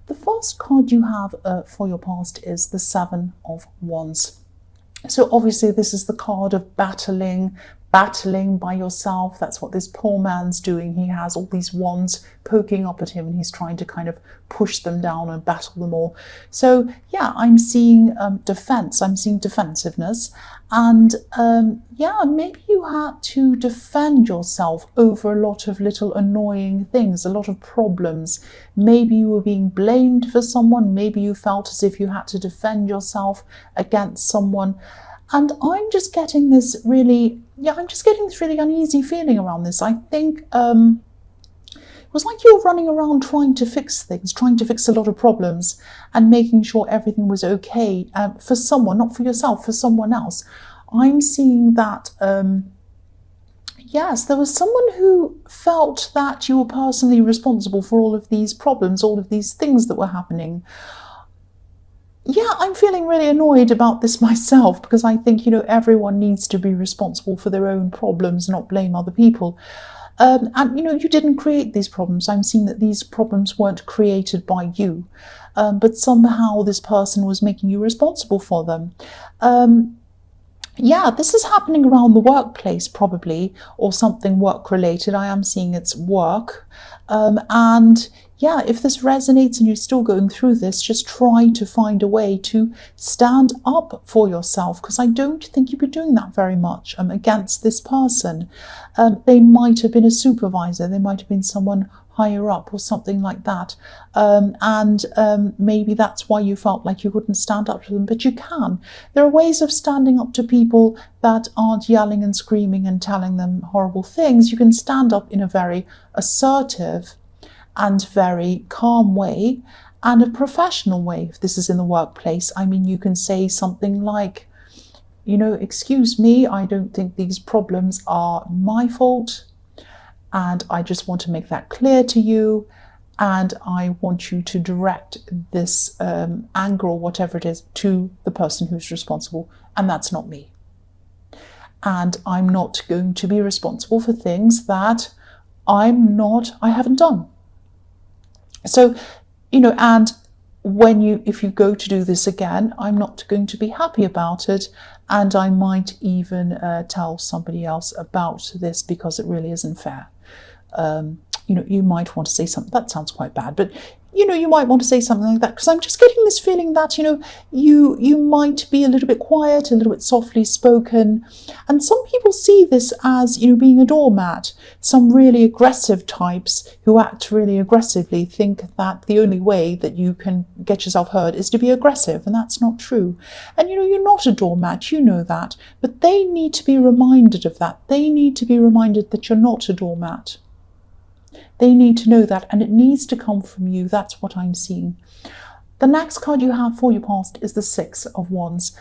The first card you have for your past is the Seven of Wands. So obviously this is the card of battling by yourself. That's what this poor man's doing. He has all these wands poking up at him and he's trying to kind of push them down and battle them all. So yeah, I'm seeing defense, I'm seeing defensiveness, and yeah, maybe you had to defend yourself over a lot of little annoying things, a lot of problems. Maybe you were being blamed for someone, maybe you felt as if you had to defend yourself against someone. And I'm just getting this really, uneasy feeling around this. I think it was like you were running around trying to fix things, trying to fix a lot of problems and making sure everything was okay for someone, not for yourself, for someone else. I'm seeing that, yes, there was someone who felt that you were personally responsible for all of these problems, all of these things that were happening. Yeah, I'm feeling really annoyed about this myself, because I think, everyone needs to be responsible for their own problems, not blame other people. And, you didn't create these problems. I'm seeing that these problems weren't created by you, but somehow this person was making you responsible for them. Yeah, this is happening around the workplace probably, or something work-related. I am seeing it's work. And yeah, if this resonates and you're still going through this, just try to find a way to stand up for yourself, because I don't think you've been doing that very much against this person. They might have been a supervisor, they might have been someone higher up or something like that. Maybe that's why you felt like you couldn't stand up to them, but you can. There are ways of standing up to people that aren't yelling and screaming and telling them horrible things. You can stand up in a very assertive and very calm way, and a professional way. If this is in the workplace, I mean, you can say something like, excuse me, I don't think these problems are my fault, and I just want to make that clear to you, and I want you to direct this anger or whatever it is to the person who's responsible, and that's not me. And I'm not going to be responsible for things that I haven't done. So, and if you go to do this again, I'm not going to be happy about it, and I might even tell somebody else about this, because it really isn't fair. You might want to say something that sounds quite bad, but you might want to say something like that, because I'm just getting this feeling that you might be a little bit quiet, a little bit softly spoken, and some people see this as being a doormat. Some really aggressive types who act really aggressively think that the only way that you can get yourself heard is to be aggressive, and that's not true. And you're not a doormat, you know that, but they need to be reminded of that. They need to be reminded that you're not a doormat. They need to know that, and it needs to come from you. That's what I'm seeing. The next card you have for your past is the Six of Wands.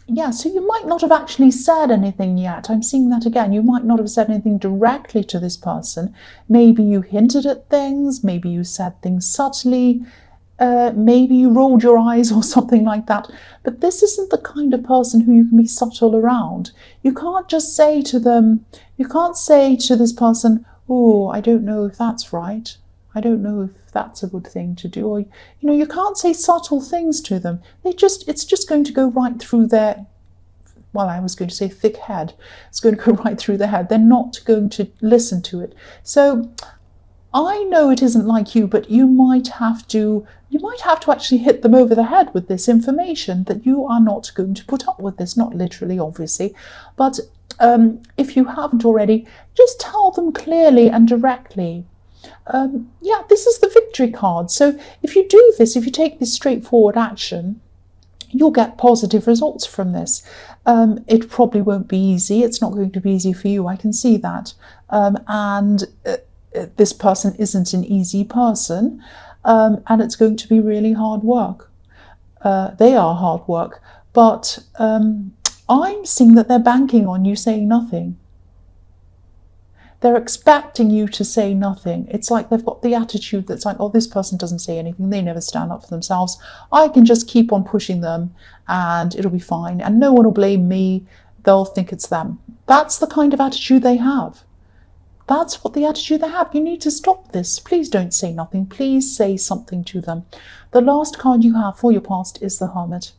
Yeah, so you might not have actually said anything yet. I'm seeing that again. You might not have said anything directly to this person. Maybe you hinted at things. Maybe you said things subtly. Maybe you rolled your eyes or something like that. But this isn't the kind of person who you can be subtle around. You can't just say to them, you can't say to this person, oh, I don't know if that's right. I don't know if that's a good thing to do. Or, you can't say subtle things to them. It's just going to go right through their, well, I was going to say thick head. It's going to go right through their head. They're not going to listen to it. So I know it isn't like you, but you might have to actually hit them over the head with this information, that you are not going to put up with this, not literally, obviously, but if you haven't already, just tell them clearly and directly. Yeah, this is the victory card. So if you do this, if you take this straightforward action, you'll get positive results from this. It probably won't be easy. It's not going to be easy for you. I can see that. This person isn't an easy person, and it's going to be really hard work. They are hard work, but I'm seeing that they're banking on you saying nothing. They're expecting you to say nothing. It's like they've got the attitude that's like, oh, this person doesn't say anything. They never stand up for themselves. I can just keep on pushing them and it'll be fine. And no one will blame me. They'll think it's them. That's the kind of attitude they have. That's what the attitude they have. You need to stop this. Please don't say nothing. Please say something to them. The last card you have for your past is the Hermit.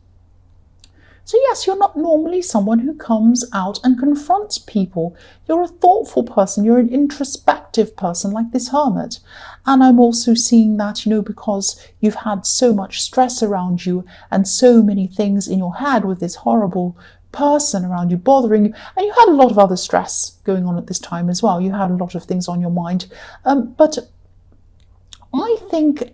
So yes, you're not normally someone who comes out and confronts people. You're a thoughtful person. You're an introspective person like this Hermit. And I'm also seeing that, because you've had so much stress around you and so many things in your head with this horrible person around you bothering you, and you had a lot of other stress going on at this time as well. You had a lot of things on your mind, but I think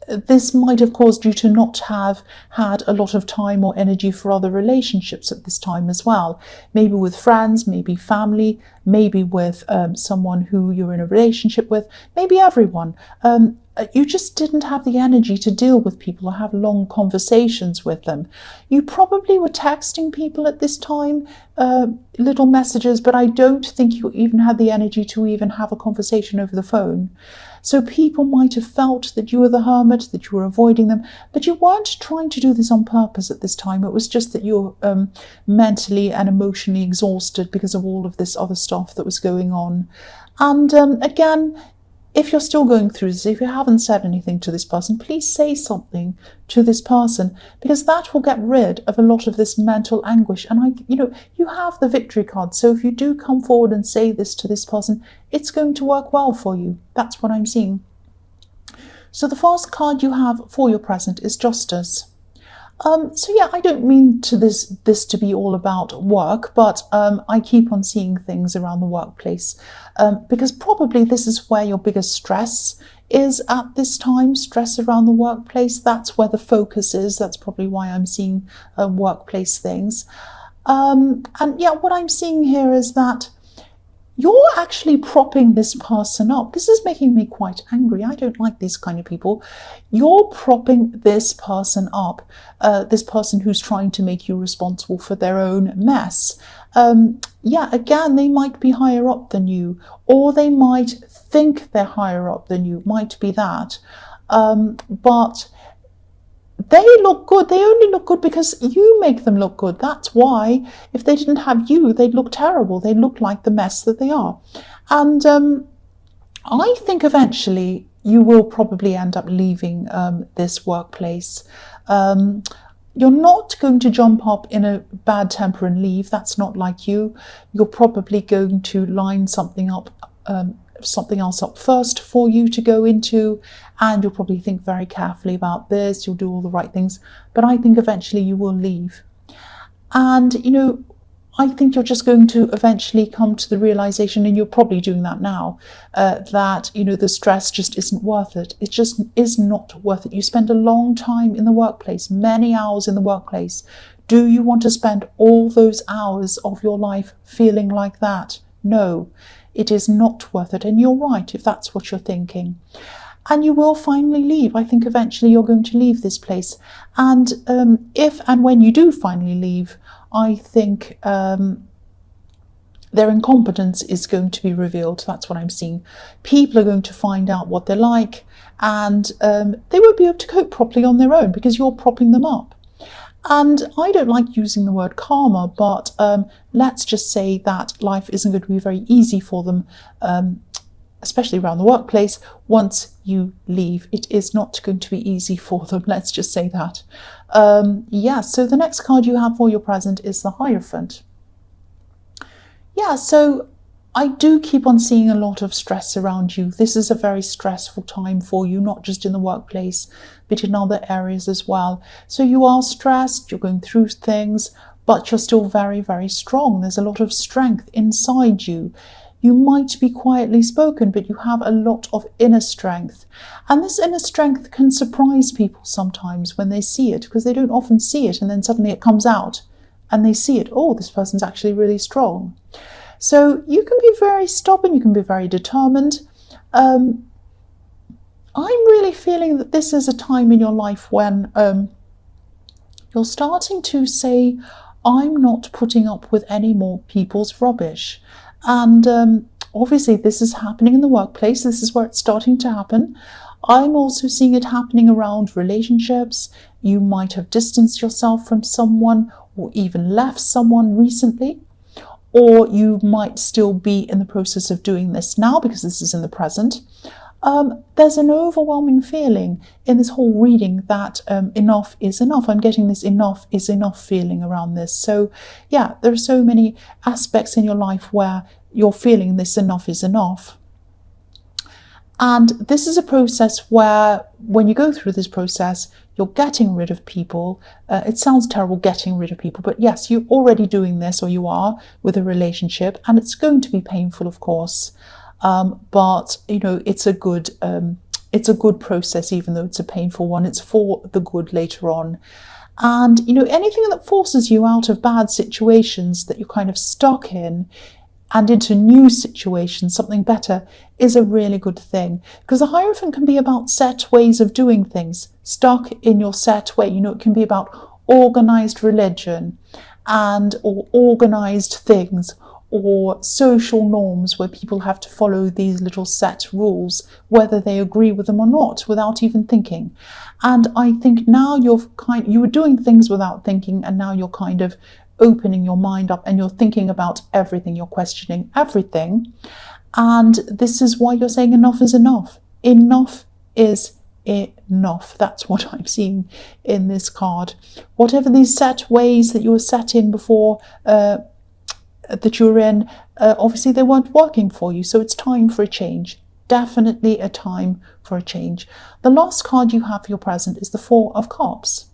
this might have caused you to not have had a lot of time or energy for other relationships at this time as well. Maybe with friends, maybe family, maybe with someone who you're in a relationship with, maybe everyone. You just didn't have the energy to deal with people or have long conversations with them. You probably were texting people at this time, little messages, but I don't think you even had the energy to even have a conversation over the phone. So people might have felt that you were the Hermit, that you were avoiding them, but you weren't trying to do this on purpose at this time. It was just that you were mentally and emotionally exhausted because of all of this other stuff that was going on. And again, if you're still going through this, if you haven't said anything to this person, please say something to this person, because that will get rid of a lot of this mental anguish. And you have the Victory card. So if you do come forward and say this to this person, it's going to work well for you. That's what I'm seeing. So the first card you have for your present is Justice. So yeah, I don't mean to this to be all about work, but I keep on seeing things around the workplace because probably this is where your biggest stress is at this time, stress around the workplace. That's where the focus is. That's probably why I'm seeing workplace things. And yeah, what I'm seeing here is that you're actually propping this person up. This is making me quite angry. I don't like these kind of people. You're propping this person up, this person who's trying to make you responsible for their own mess. Yeah, again, they might be higher up than you, or they might think they're higher up than you. Might be that. But they look good. They only look good because you make them look good. That's why if they didn't have you, they'd look terrible. They'd look like the mess that they are. And I think eventually you will probably end up leaving this workplace. You're not going to jump up in a bad temper and leave. That's not like you. You're probably going to line something else up first for you to go into, and you'll probably think very carefully about this. You'll do all the right things, but I think eventually you will leave. And I think you're just going to eventually come to the realization, and you're probably doing that now, that the stress just isn't worth it. It just is not worth it. You spend a long time in the workplace, many hours in the workplace. Do you want to spend all those hours of your life feeling like that? No. It is not worth it. And you're right if that's what you're thinking. And you will finally leave. I think eventually you're going to leave this place. And if and when you do finally leave, I think their incompetence is going to be revealed. That's what I'm seeing. People are going to find out what they're like, and they won't be able to cope properly on their own because you're propping them up. And I don't like using the word karma, but let's just say that life isn't going to be very easy for them, especially around the workplace. Once you leave, it is not going to be easy for them. Let's just say that. Yeah, so the next card you have for your present is the Hierophant. Yeah, so I do keep on seeing a lot of stress around you. This is a very stressful time for you, not just in the workplace, but in other areas as well. So you are stressed, you're going through things, but you're still very, very strong. There's a lot of strength inside you. You might be quietly spoken, but you have a lot of inner strength. And this inner strength can surprise people sometimes when they see it, because they don't often see it, and then suddenly it comes out and they see it. Oh, this person's actually really strong. So you can be very stubborn, you can be very determined. I'm really feeling that this is a time in your life when you're starting to say, I'm not putting up with any more people's rubbish. And obviously this is happening in the workplace. This is where it's starting to happen. I'm also seeing it happening around relationships. You might have distanced yourself from someone or even left someone recently. or you might still be in the process of doing this now because this is in the present. There's an overwhelming feeling in this whole reading that enough is enough. I'm getting this enough is enough feeling around this. So yeah, there are so many aspects in your life where you're feeling this enough is enough. And this is a process where when you go through this process, you're getting rid of people. It sounds terrible getting rid of people, but yes, you're already doing this, or you are, with a relationship, and it's going to be painful, of course. But you know, it's a good process, even though it's a painful one. It's for the good later on. And you know, anything that forces you out of bad situations that you're kind of stuck in and into new situations, something better, is a really good thing. Because the Hierophant can be about set ways of doing things, stuck in your set way. You know, it can be about organized religion or organized things, or social norms where people have to follow these little set rules, whether they agree with them or not, without even thinking. And I think now you were doing things without thinking, and now you're kind of opening your mind up and you're thinking about everything, you're questioning everything. And this is why you're saying enough is enough. Enough is enough. That's what I'm seeing in this card. Whatever these set ways that you were set in before, that you're in, obviously they weren't working for you, so it's time for a change. Definitely a time for a change. The last card you have for your present is the Four of Cups.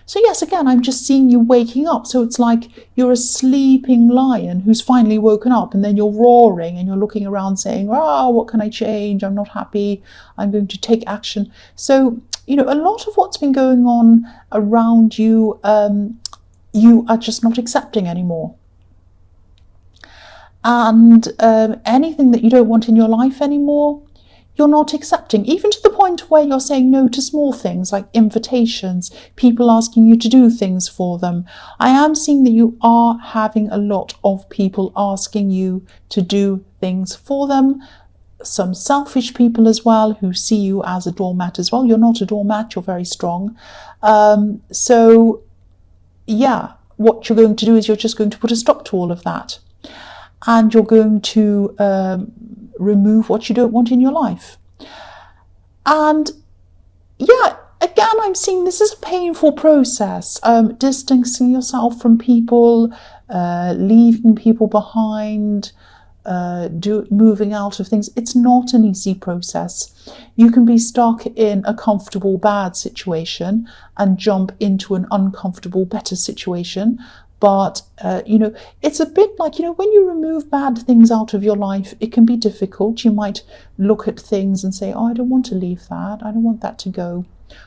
So yes, again, I'm just seeing you waking up. So it's like you're a sleeping lion who's finally woken up, and then you're roaring and you're looking around saying, oh, what can I change? I'm not happy. I'm going to take action. So, you know, a lot of what's been going on around you, you are just not accepting anymore. And anything that you don't want in your life anymore, you're not accepting, even to the point where you're saying no to small things like invitations, people asking you to do things for them. I am seeing that you are having a lot of people asking you to do things for them. Some selfish people as well, who see you as a doormat as well. You're not a doormat, you're very strong. So yeah, what you're going to do is you're just going to put a stop to all of that. And you're going to remove what you don't want in your life. And yeah, again, I'm seeing this is a painful process. Distancing yourself from people, leaving people behind, moving out of things. It's not an easy process. You can be stuck in a comfortable bad situation and jump into an uncomfortable better situation. But, you know, it's a bit like, you know, when you remove bad things out of your life, it can be difficult. You might look at things and say, oh, I don't want to leave that. I don't want that to go.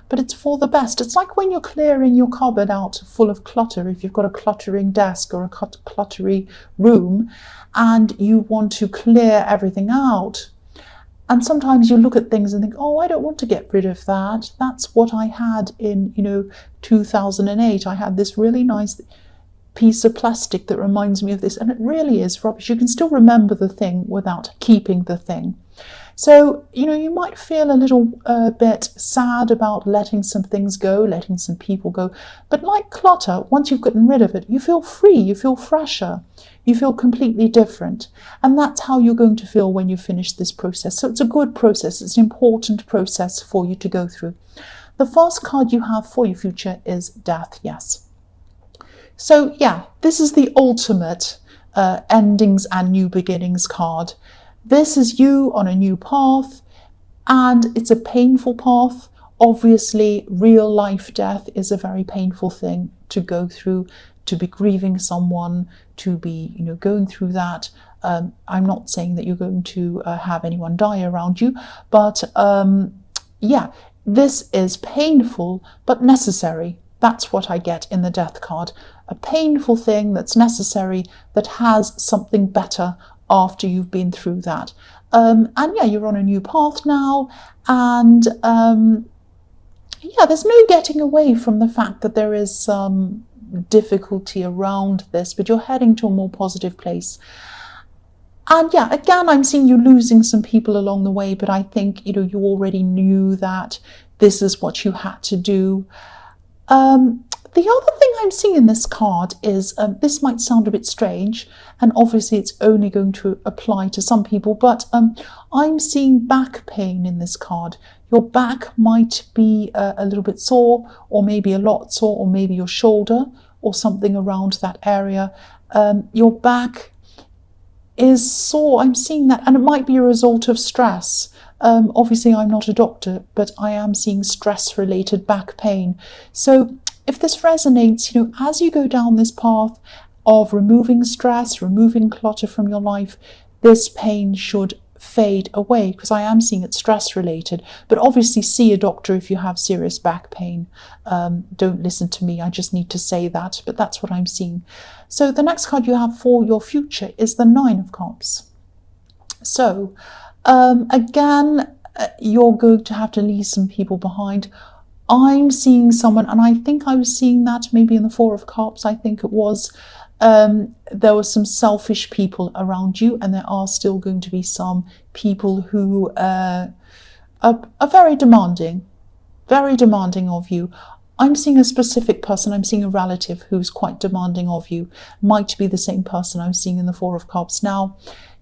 But it's for the best. It's like when you're clearing your cupboard out full of clutter, if you've got a cluttering desk or a cluttery room and you want to clear everything out. And sometimes you look at things and think, oh, I don't want to get rid of that. That's what I had in, you know, 2008. I had this really nice piece of plastic that reminds me of this, and it really is rubbish. You can still remember the thing without keeping the thing. So, you know, you might feel a little bit sad about letting some things go, letting some people go. But like clutter, once you've gotten rid of it, you feel free, you feel fresher, you feel completely different. And that's how you're going to feel when you finish this process. So it's a good process. It's an important process for you to go through. The first card you have for your future is Death, yes. So yeah, this is the ultimate endings and new beginnings card. This is you on a new path, and it's a painful path. Obviously, real life death is a very painful thing to go through, to be grieving someone, to be, you know, going through that. I'm not saying that you're going to have anyone die around you, but yeah, this is painful but necessary. That's what I get in the Death card. A painful thing that's necessary, that has something better after you've been through that. And yeah, you're on a new path now. And yeah, there's no getting away from the fact that there is some difficulty around this, but you're heading to a more positive place. And yeah, again, I'm seeing you losing some people along the way, but I think, you know, you already knew that this is what you had to do. The other thing I'm seeing in this card is, this might sound a bit strange, and obviously it's only going to apply to some people, but I'm seeing back pain in this card. Your back might be a little bit sore, or maybe a lot sore, or maybe your shoulder or something around that area. Your back is sore. I'm seeing that, and it might be a result of stress. Obviously, I'm not a doctor, but I am seeing stress-related back pain. So if this resonates, as you go down this path of removing stress, removing clutter from your life, this pain should fade away, because I am seeing it stress related. But obviously see a doctor if you have serious back pain. Don't listen to me, I just need to say that, but that's what I'm seeing. So the next card you have for your future is the Nine of Cups. So again, you're going to have to leave some people behind. I'm seeing someone, and I think I was seeing that maybe in the Four of Cups, I think it was. There were some selfish people around you, and there are still going to be some people who are very demanding of you. I'm seeing a specific person. I'm seeing a relative who's quite demanding of you. Might be the same person I'm seeing in the Four of Cups. Now,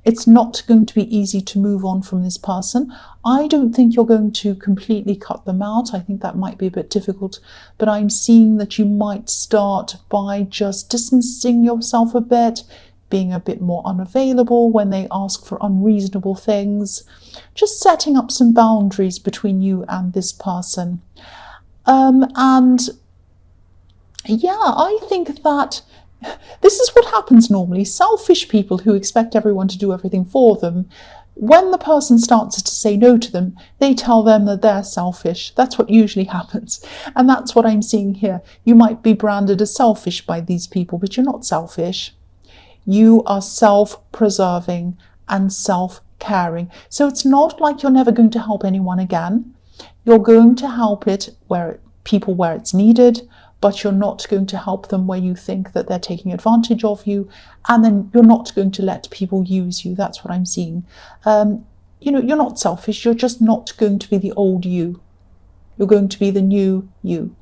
it's not going to be easy to move on from this person. I don't think you're going to completely cut them out. I think that might be a bit difficult, but I'm seeing that you might start by just distancing yourself a bit, being a bit more unavailable when they ask for unreasonable things, just setting up some boundaries between you and this person. And yeah, I think that this is what happens normally. Selfish people who expect everyone to do everything for them, when the person starts to say no to them, they tell them that they're selfish. That's what usually happens. And that's what I'm seeing here. You might be branded as selfish by these people, but you're not selfish. You are self-preserving and self-caring. So it's not like you're never going to help anyone again. You're going to help people where it's needed, but you're not going to help them where you think that they're taking advantage of you, and then you're not going to let people use you. That's what I'm seeing. You're not selfish, you're just not going to be the old you. You're going to be the new you.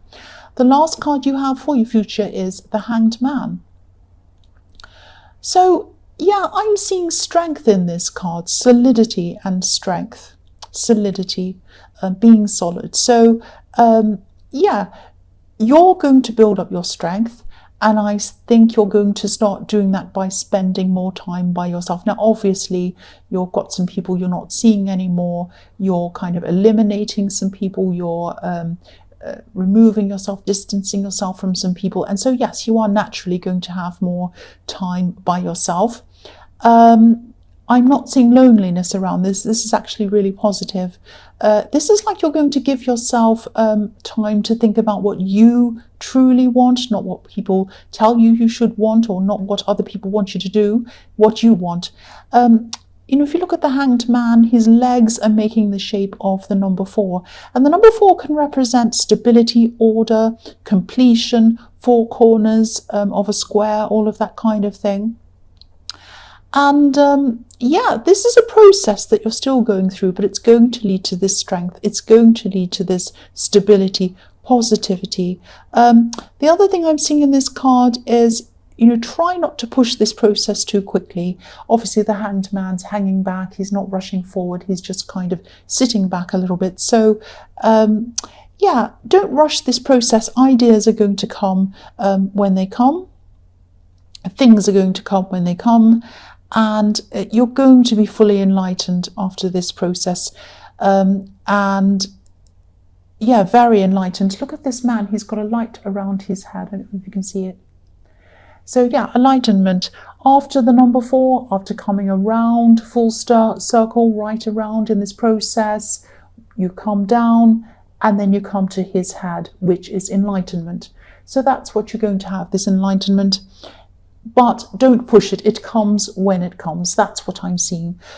The last card you have for your future is the Hanged Man. So, yeah, I'm seeing strength in this card, solidity and strength. Solidity, being solid. So, yeah, you're going to build up your strength, and I think you're going to start doing that by spending more time by yourself. Now, obviously, you've got some people you're not seeing anymore. You're kind of eliminating some people. You're removing yourself, distancing yourself from some people. And so, yes, you are naturally going to have more time by yourself. I'm not seeing loneliness around this. This is actually really positive. This is like you're going to give yourself time to think about what you truly want, not what people tell you you should want, or not what other people want you to do, what you want. If you look at the Hanged Man, his legs are making the shape of the number 4. And the number 4 can represent stability, order, completion, 4 corners of a square, all of that kind of thing. And yeah, this is a process that you're still going through, but it's going to lead to this strength. It's going to lead to this stability, positivity. The other thing I'm seeing in this card is, try not to push this process too quickly. Obviously, the Hanged Man's hanging back. He's not rushing forward. He's just kind of sitting back a little bit. So, yeah, don't rush this process. Ideas are going to come when they come. Things are going to come when they come. And you're going to be fully enlightened after this process. And yeah, very enlightened. Look at this man. He's got a light around his head. I don't know if you can see it. So yeah, enlightenment. After the number 4, after coming around, full circle, right around in this process, you come down and then you come to his head, which is enlightenment. So that's what you're going to have, this enlightenment. But don't push it. It comes when it comes. That's what I'm seeing.